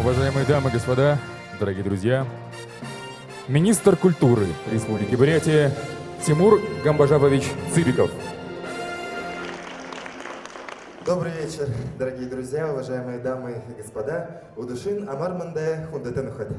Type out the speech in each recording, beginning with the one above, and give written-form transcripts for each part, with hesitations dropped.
Уважаемые дамы и господа, дорогие друзья, министр культуры Республики Бурятия Тимур Гамбажапович Цыбиков. Добрый вечер, дорогие друзья, уважаемые дамы и господа. Удушин Амарманде Хундетенухат.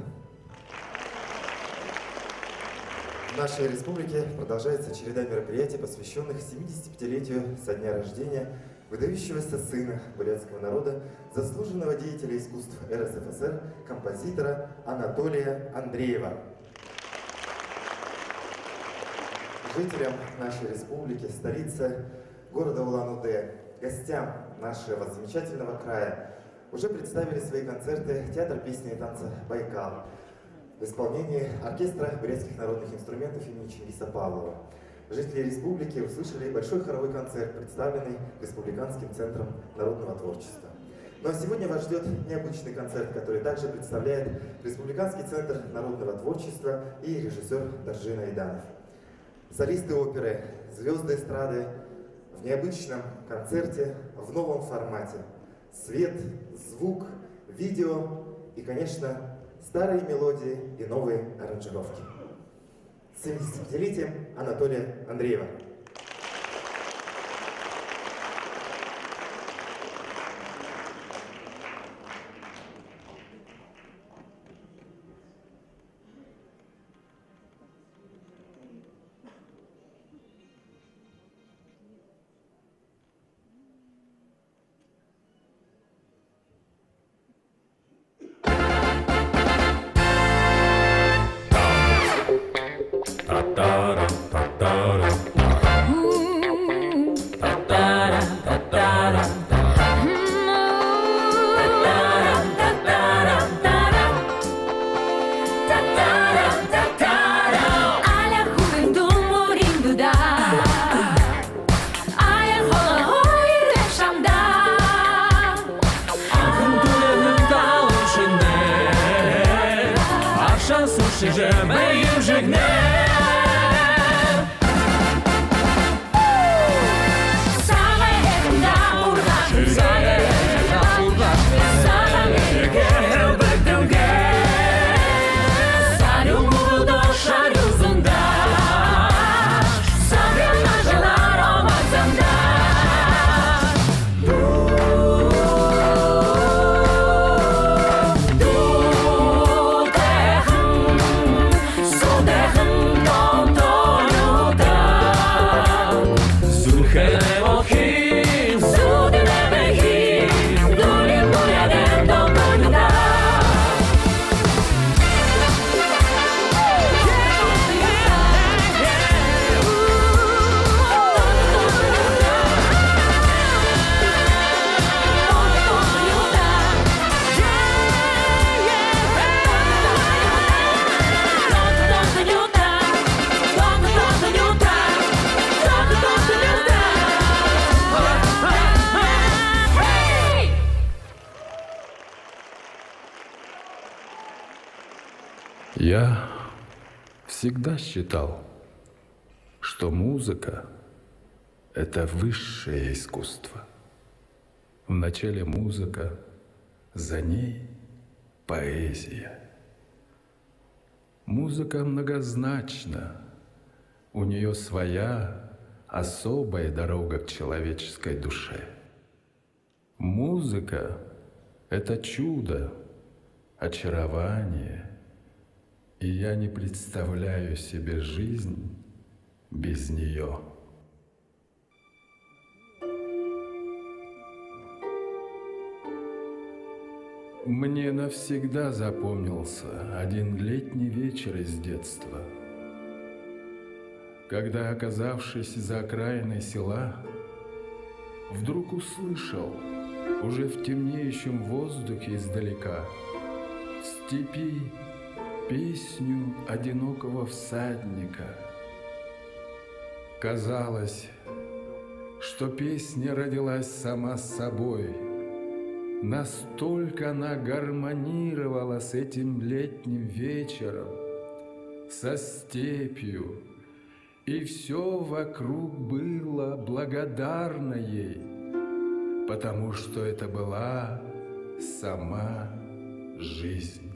В нашей республике продолжается череда мероприятий, посвященных 75-летию со дня рождения выдающегося сына бурятского народа, заслуженного деятеля искусств РСФСР, композитора Анатолия Андреева. Жителям нашей республики, столицы города Улан-Удэ, гостям нашего замечательного края уже представили свои концерты театр песни и танца «Байкал» в исполнении оркестра бурятских народных инструментов имени Чингиса Павлова. Жители республики услышали большой хоровой концерт, представленный Республиканским центром народного творчества. Ну а сегодня вас ждет необычный концерт, который также представляет Республиканский центр народного творчества и режиссер Даржин Айданов. Солисты оперы, звезды эстрады в необычном концерте в новом формате. Свет, звук, видео и, конечно, старые мелодии и новые аранжировки. С 75-летием Анатолия Андреева. Я всегда считал, что музыка – это высшее искусство. Вначале музыка, за ней поэзия. Музыка многозначна, у нее своя особая дорога к человеческой душе. Музыка – это чудо, очарование. И я не представляю себе жизнь без нее. Мне навсегда запомнился один летний вечер из детства, когда, оказавшись за окраиной села, вдруг услышал уже в темнеющем воздухе издалека, в степи, песню одинокого всадника. Казалось, что песня родилась сама с собой. Настолько она гармонировала с этим летним вечером, со степью, и все вокруг было благодарно ей, потому что это была сама жизнь.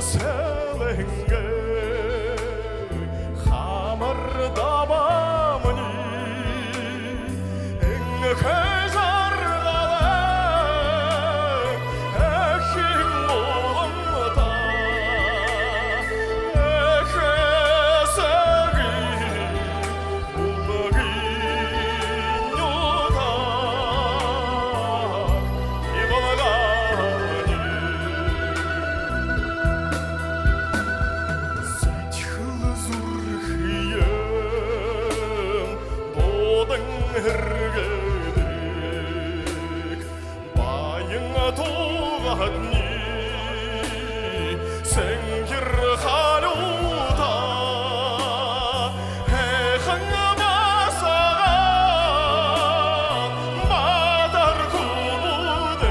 селенге хамырдабамыни эңке жаргале эхим болымта эхесеги улыгинюта ибалагани Иргедик, байыңа туғадни, сенгір халута, эхіңа басаған, бадар күлудек,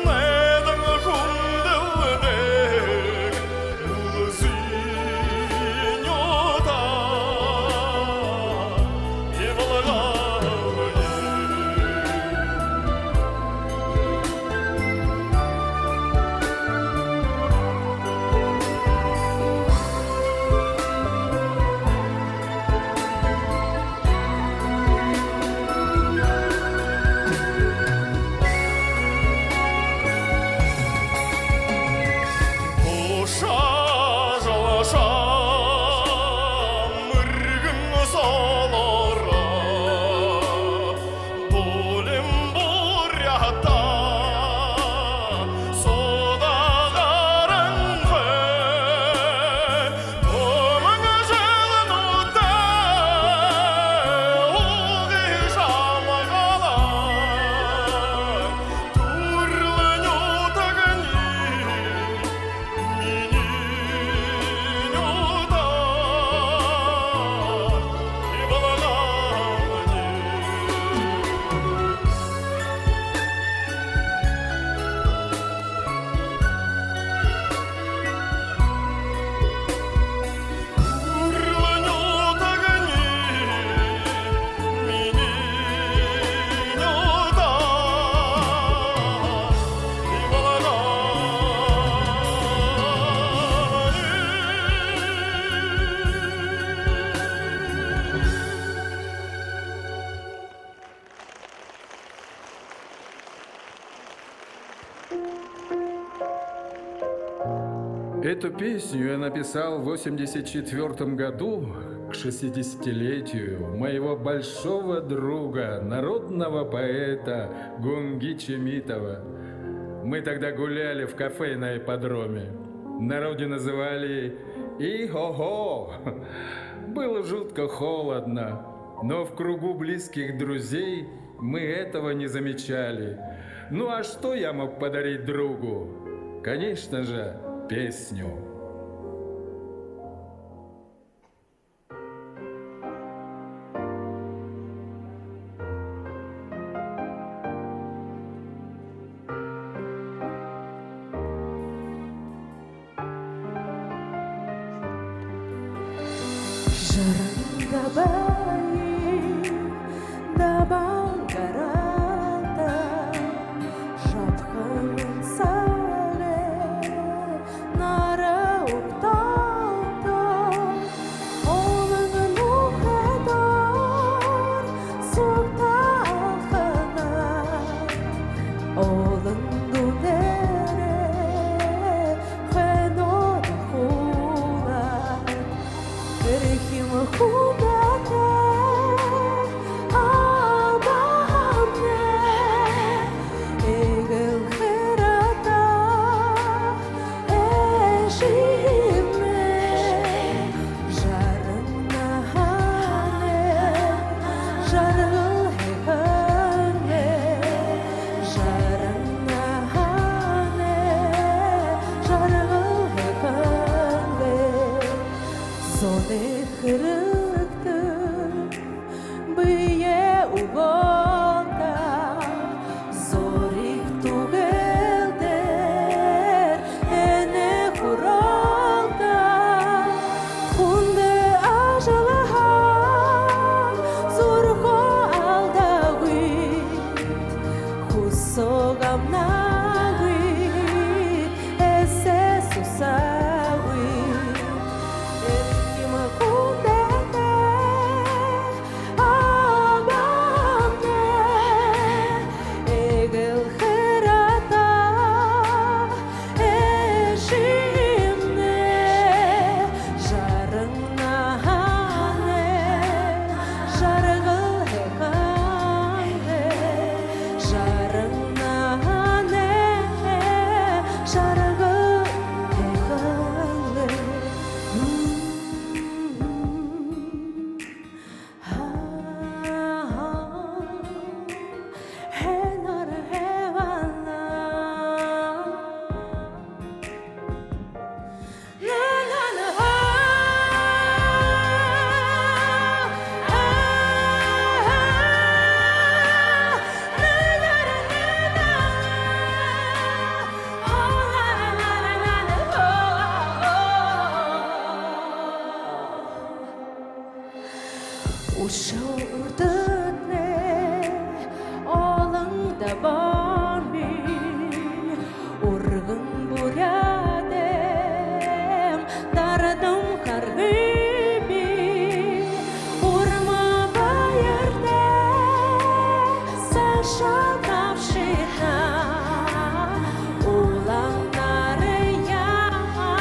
недің күнділдек, ұлызиньота. Эту песню я написал в 1984 году к 60-летию моего большого друга, народного поэта Гунги Чемитова. Мы тогда гуляли в кафе на ипподроме. Народе называли «И-хо-хо». Было жутко холодно, но в кругу близких друзей мы этого не замечали. Ну а что я мог подарить другу? Конечно же, песню. Ушылдыне олыңда барми ургын бурядем дарадым каргыми урма байырде сашалдавшина улаңдары яма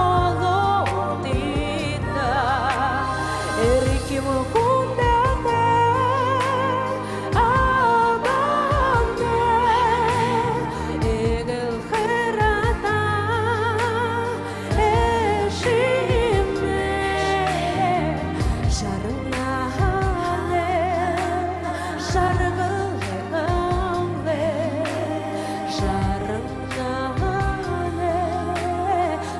олудида эрким кундете абанде эгил хырата эшиме жарыңа хале жаргылыңле жарыңа хале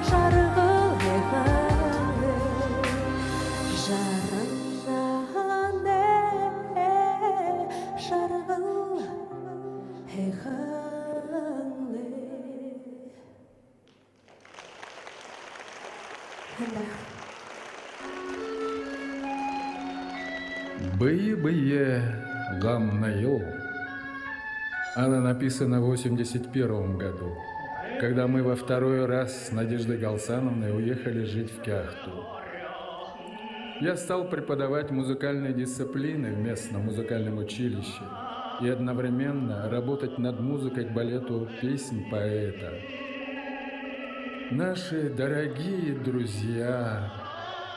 жаргылыңле жараңнане жаргыл хеханле. «Бые-бые, гам наел». Она написана в 81 году, когда мы во второй раз с Надеждой Галсановной уехали жить в Кяхту. Я стал преподавать музыкальные дисциплины в местном музыкальном училище и одновременно работать над музыкой к балету «Песнь поэта». Наши дорогие друзья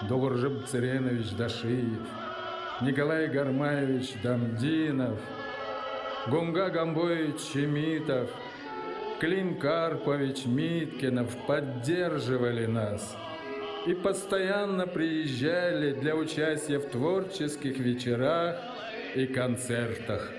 Догуржиб Цыренович Дашиев, Николай Гармаевич Дамдинов, Гунга Гамбоевич Чемитов, Клим Карпович Миткинов поддерживали нас и постоянно приезжали для участия в творческих вечерах и концертах.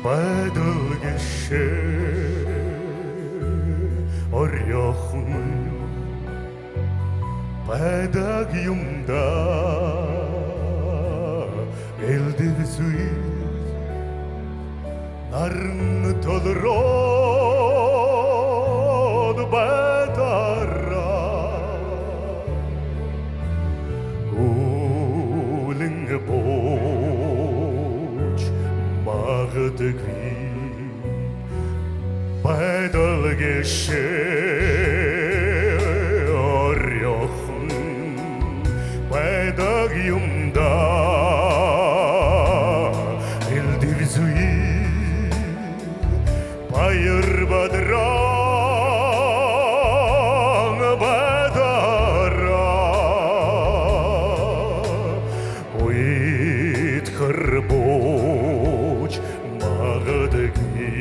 Байдал кеше орёхун Байдаг юмда элдиг сүз Нарын толрод байдара Улың боч мағдыгви Байдал кеше орёхун Байдаг юмда элдир зуи Байыр бадраң байдара Уит хырбоч мағдыгви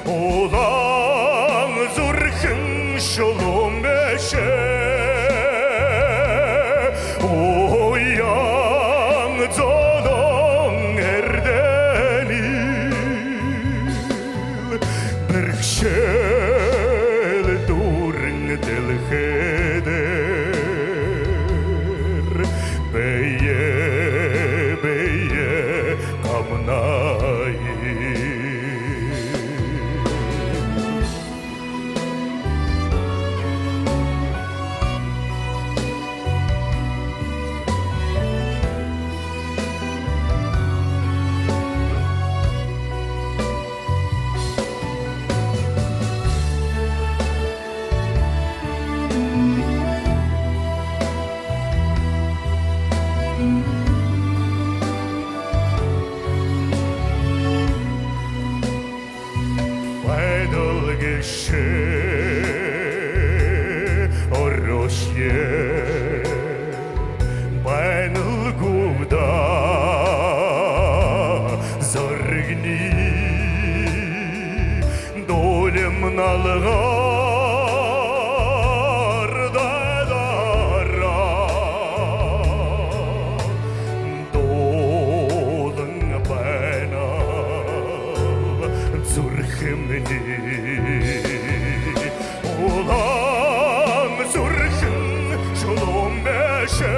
Олаң зурхын шолом беше Ояң золоң эрденил Біркшел дурың ділхедер Бейе, бейе камнайы мналғар дадара долың байна зүрхімді олаң зүрхін жұлым бәші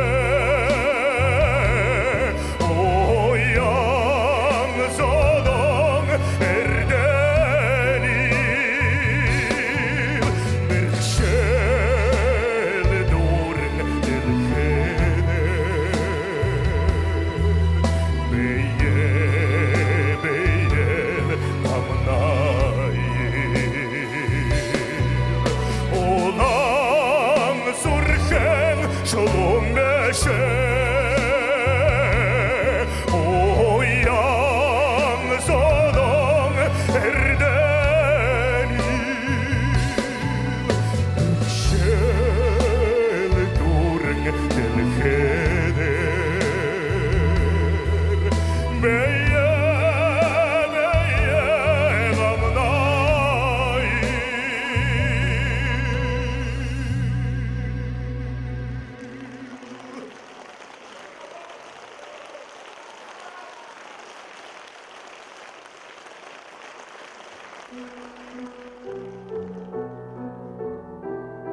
ояң золың әрдәлі бір шәл дұрың ділхені бейел тамнайы олаң зүрхен жұлым бәші ояң золың әрдәлі шәл дұрың ділхені бейел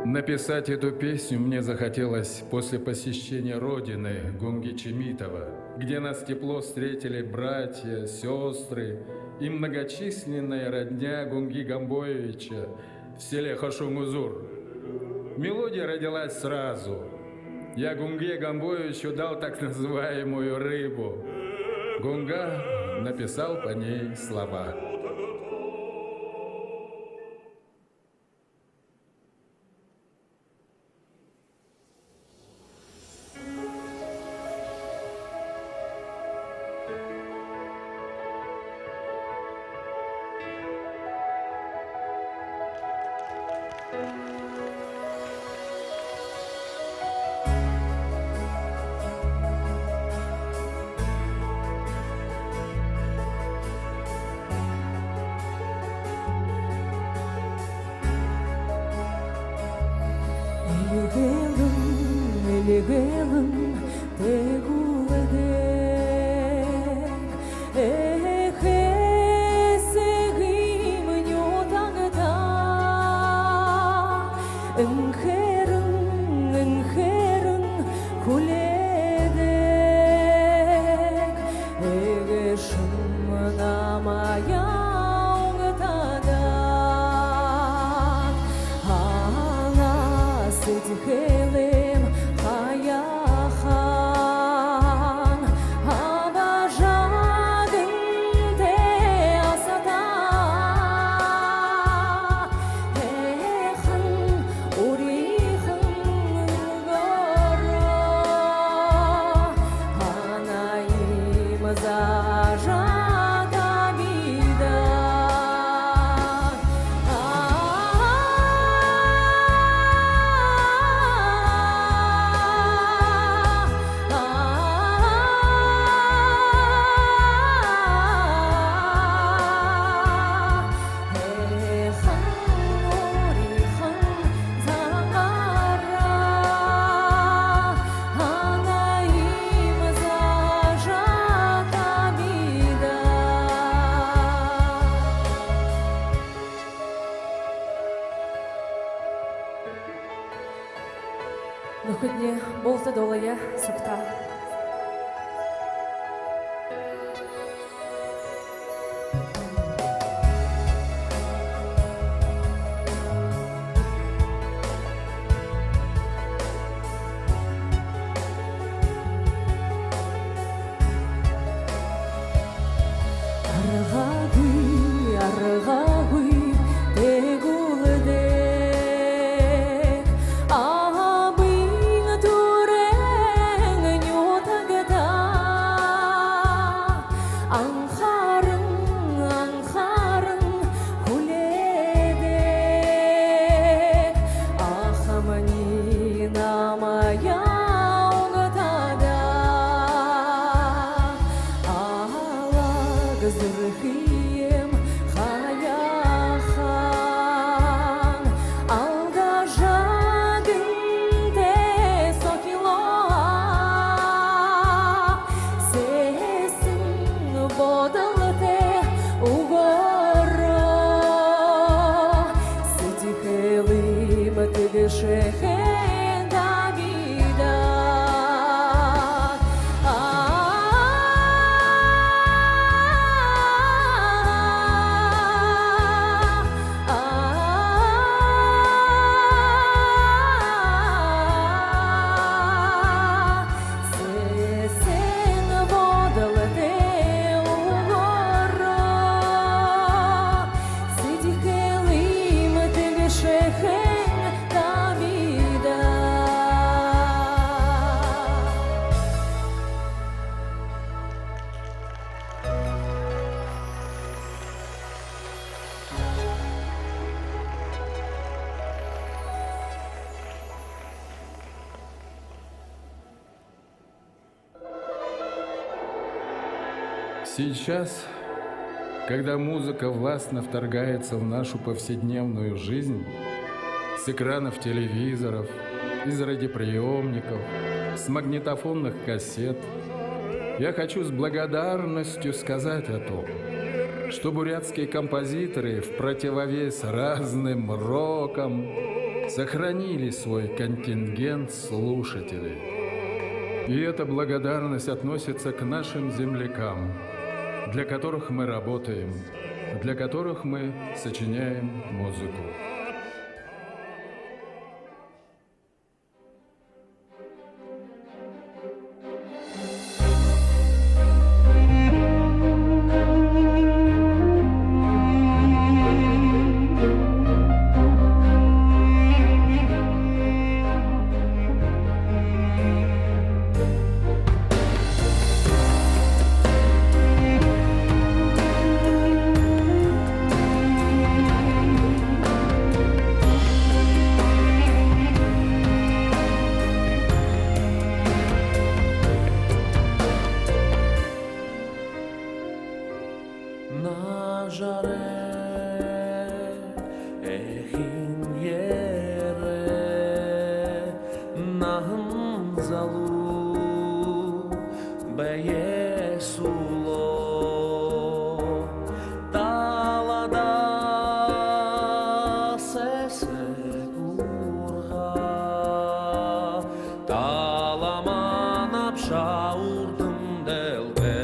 Написать эту песню мне захотелось после посещения родины Гунги Чемитова, где нас тепло встретили братья, сестры и многочисленная родня Гунги Гамбоевича в селе Хошунгузур. Мелодия родилась сразу. Я Гунге Гамбоевичу дал так называемую рыбу. Гунга написал по ней слова. Елігелім тегуледек Ех, есігім нютаңда Үңхерін күледек Еге шымнамая оңтада Ала сетхелем хаяхан Абажадың те асата Эхын урихын горо Анайым зажата бида Виходні болта долає сукта. Арғагуй, тегуледек, абың турең нютагда. Аңхарың күледек, ахамани намая оңтада. Ала гызырхием хаяхан shehen Davida. Sesen vodalete ugoro, Sidikelim tege shehen Davida. Сейчас, когда музыка властно вторгается в нашу повседневную жизнь, с экранов телевизоров, из радиоприемников, с магнитофонных кассет, я хочу с благодарностью сказать о том, что бурятские композиторы в противовес разным рокам сохранили свой контингент слушателей. И эта благодарность относится к нашим землякам, для которых мы работаем, для которых мы сочиняем музыку. Na żare echin yere nahum zalu beyesulo talada sese kurha talaman apşaurdum delbe.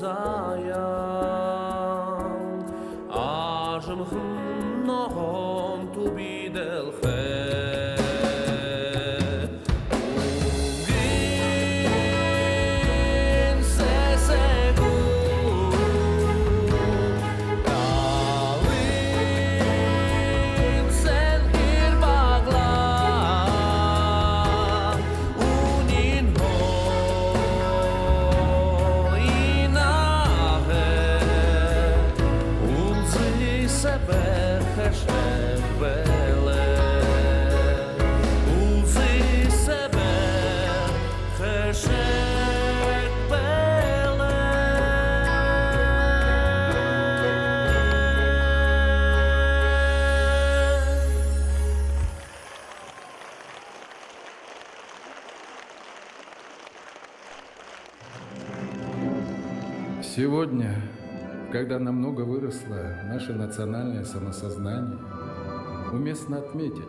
Zayan, ajım hınnohon Сегодня, когда намного выросло наше национальное самосознание, уместно отметить,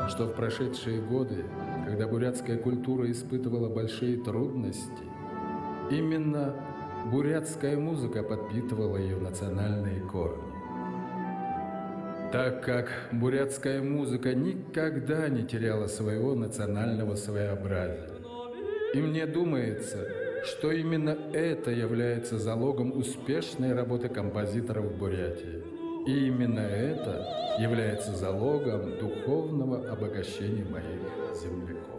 что в прошедшие годы, когда бурятская культура испытывала большие трудности, именно бурятская музыка подпитывала ее национальные корни. Так как бурятская музыка никогда не теряла своего национального своеобразия. И мне думается, что именно это является залогом успешной работы композиторов в Бурятии. И именно это является залогом духовного обогащения моих земляков.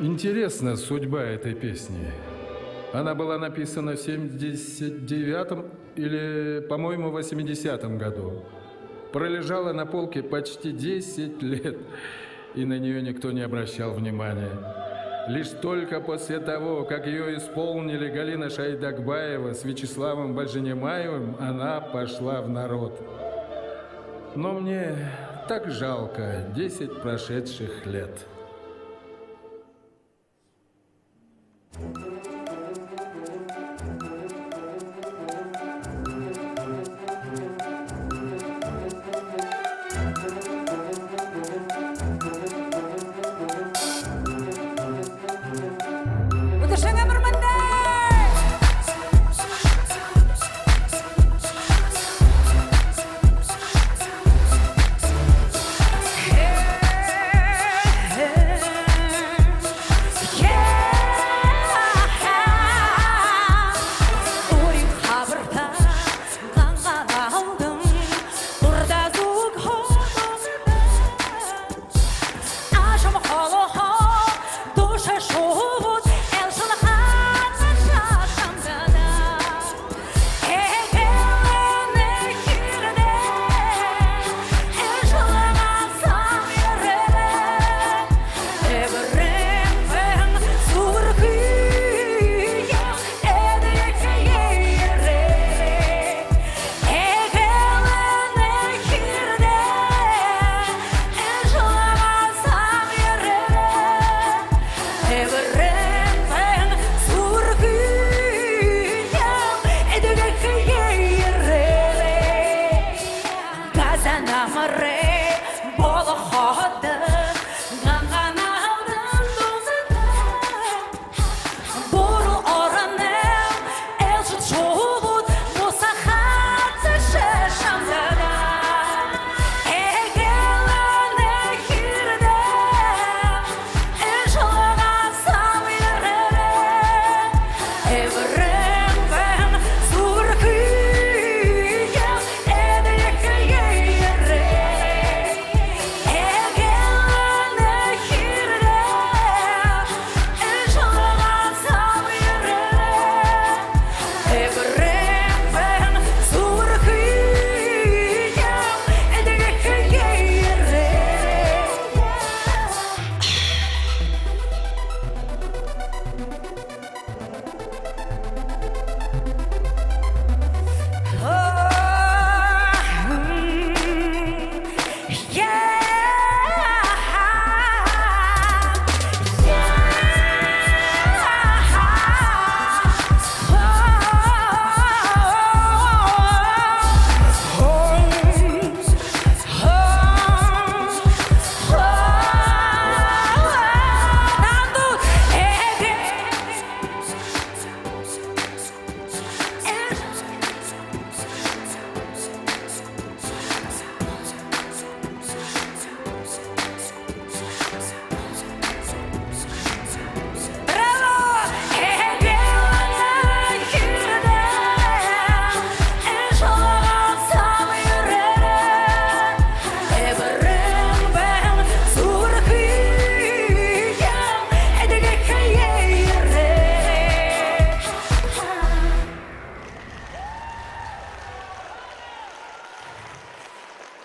Интересна судьба этой песни. Она была написана в 79-м или, по-моему, 80-м году. Пролежала на полке почти 10 лет, и на нее никто не обращал внимания. Лишь только после того, как ее исполнили Галина Шайдакбаева с Вячеславом Бальжинемаевым, она пошла в народ. Но мне так жалко 10 прошедших лет. Удушевая Мурманда!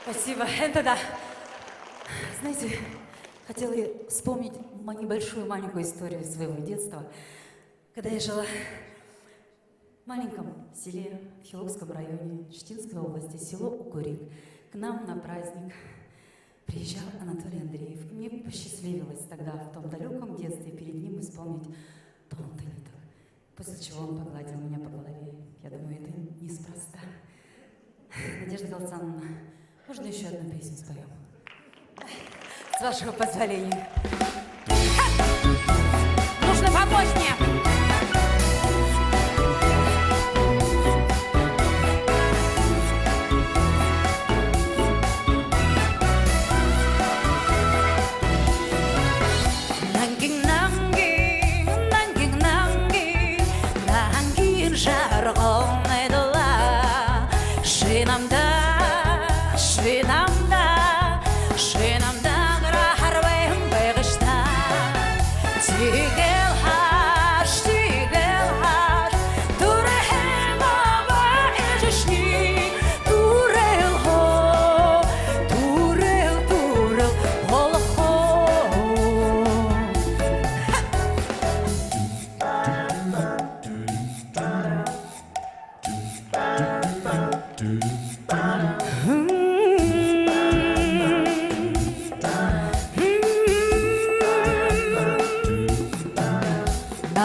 Спасибо. Это да. Знаете, хотела вспомнить небольшую маленькую историю своего детства. Когда я жила в маленьком селе в Хиловском районе Читинской области, село Укурик, к нам на праздник приезжал Анатолий Андреев. Мне посчастливилось тогда, в том далеком детстве, перед ним исполнить «Тон-то-то», после чего он погладил меня по голове. Я думаю, это неспроста. Надежда Галцановна, можно еще одну песню споем? С вашего позволения. Нужно помочь мне!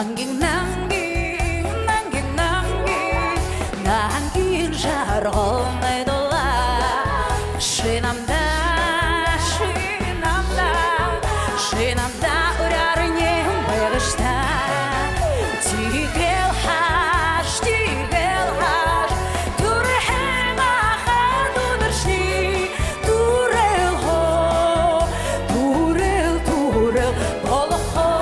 남긴 жаргоны дала шинамда урарне бегышта тигел хаш турхема хадунырши турел болохо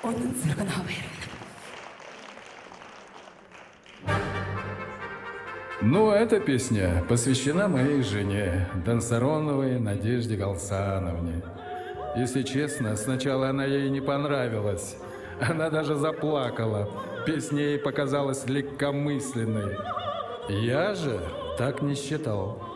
Onun sırrına verin. Ну, эта песня посвящена моей жене, Дансароновой Надежде Галсановне. Если честно, сначала она ей не понравилась. Она даже заплакала. Песня ей показалась легкомысленной. Я же так не считал.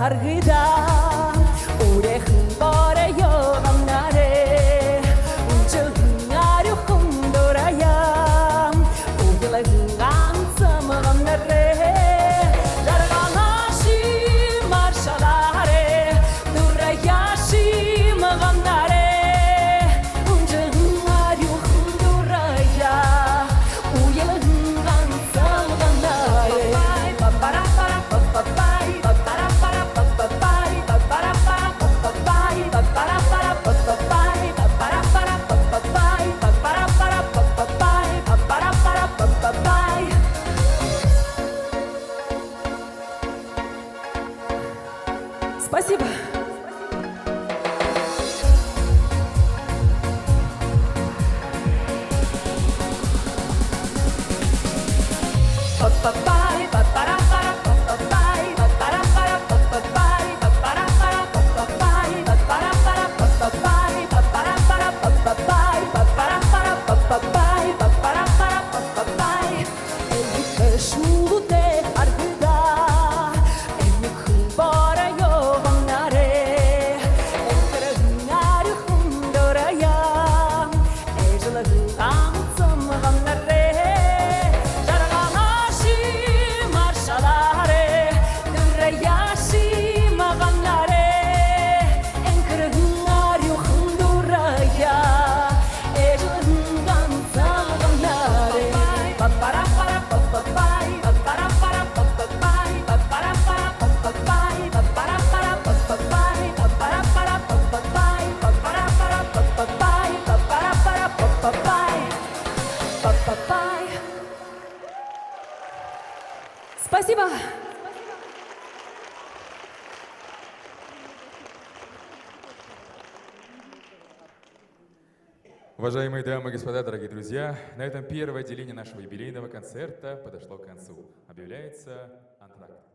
Hargida, urejun bore yogamnare, unchungaru hundoraya, udelagungan samagamnare, darganashi marshalare, durayashi magamnare, unchungaru hundoraya, udelagungan samagamnare, para Спасибо. Па-па-пай, Уважаемые дамы и господа, дорогие друзья, на этом первое отделение нашего юбилейного концерта подошло к концу. Объявляется антракт.